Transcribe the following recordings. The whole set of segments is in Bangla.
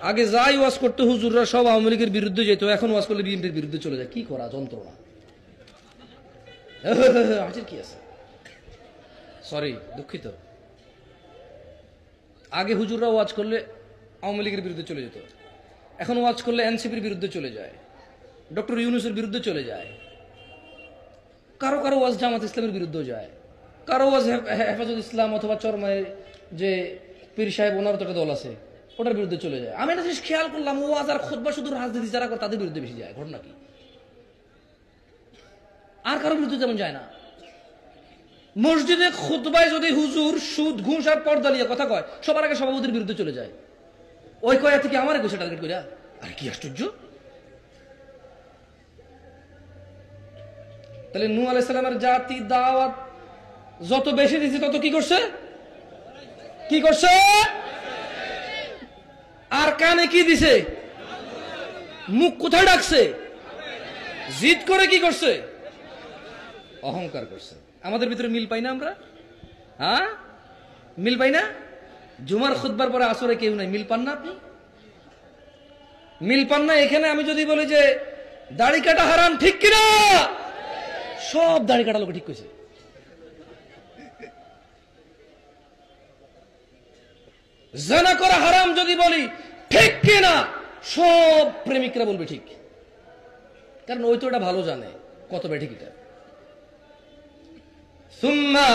আগে যাই ওয়াজ করতে হুজুররা সব আওয়ামী লীগের বিরুদ্ধে যেত, এখন ওয়াজ করলে বিএনপির বিরুদ্ধে চলে যায়। কি করা যন্ত্রণা। হাসির কি আছে? সরি, দুঃখিত। আগে হুজুররা ওয়াজ করলে আওয়ামী লীগের বিরুদ্ধে চলে যেত, এখন ওয়াজ করলে এনসিপির বিরুদ্ধে চলে যায়, ডক্টর ইউনূসের বিরুদ্ধে চলে যায়, কারো কারো ওয়াজ জামাত ইসলামের বিরুদ্ধেও যায়, কারো ওয়াজ হেফাজত ইসলাম অথবা চরমায়ের যে পীর সাহেব ওনার তো একটা দল আছে ওটার বিরুদ্ধে চলে যায়। আমি একটা জিনিস খেয়াল করলাম, ওয়াজ আর খুতবা শুধু রাজনীতি যারা করে তাদের বিরুদ্ধে বেশি যায়। ঘটনা কি? আর কারো বিরুদ্ধে তেমন যায় না। মসজিদে খুতবায় যদি হুজুর সুদ ঘুষ আর পর্দা নিয়ে কথা কয়, সবার আগে সভাপতির বিরুদ্ধে চলে যায়। ওই কয়া থেকে আমার গোছে টার্গেট কইরা। আর কি আশ্চর্য! তাহলে নূহ আলাইহিস সালামের জাতি দাওয়াত যত বেশি দিয়েছে তত কি করছে? কি করছে? আর কানে কি দিছে? মুখ কোথায় ডাকছে? জিদ করে কি করছে? অহংকার করছে। আমাদের ভিতরে মিল পাই না আমরা? হ্যাঁ, মিল পাই না? জুমার খুতবার পরে আসরে কেউ নাই, মিল পান না? আপনি মিল পান না? এখানে আমি যদি বলি যে দাড়ি কাটা হারাম, ঠিক কিনা? সব দাড়ি কাটা লোক ঠিক কইছে। জিনা করা হারাম যদি বলি, ঠিক কিনা? সব প্রেমিকরা বলবে ঠিক, কারণ ওই তো এটা ভালো জানে কত বেঠিক এটা। সুম্মা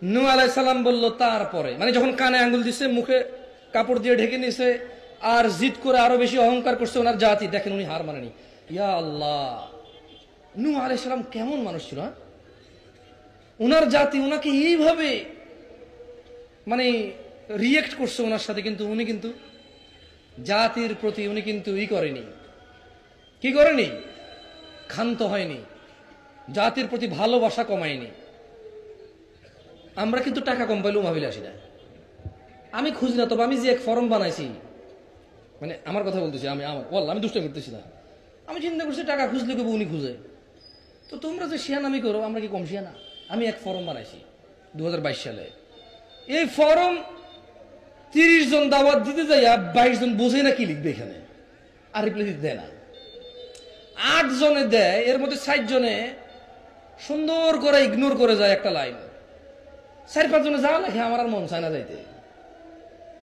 নূহ আলাইহিস সালাম বলল তারপরে, মানে যখন কানে আঙ্গুল দিছে, মুখে কাপড় দিয়ে ঢেকে নিছে, আর জিদ করে আরো বেশি অহংকার করছে ওনার জাতি। দেখেন উনি হার মানেনি। ইয়া আল্লাহ, নূহ আলাইহিস সালাম কেমন মানুষ ছিল! ওনার জাতি ওনাকে এইভাবে মানে রিয়েক্ট করছে ওনার সাথে, কিন্তু উনি কিন্তু জাতির প্রতি উনি কিন্তু করেনি, কি করেনি? ক্ষান্ত হয়নি, জাতির প্রতি ভালোবাসা কমায়নি। আমরা কিন্তু টাকা কম পাইলেও মাহফিলে আসি না। আমি খুঁজি না, তবে আমি যে এক ফরম বানাইছি, মানে আমার কথা বলতেছি, আমি দুষ্ট করতেছি না। আমি চিন্তা করছি টাকা খুঁজলে কেবল উনি খুঁজে, তো তোমরা যে শিয়ানামি করো, আমরা কি কম শিয়ানা? আমি এক ফরম বানাইছি 2022 সালে। এই ফরম 30 জন দাওয়াত দিতে যাইয়া 22 জন বোঝে না কি লিখবে এখানে, আর রিপ্লাই দিতে দেয় না। 8 জনে দেয়, এর মধ্যে 60 জনে সুন্দর করে ইগনোর করে যায় একটা লাইন। 4-5 জনে যা লেখে আমার আর মন চায় না যাইতে।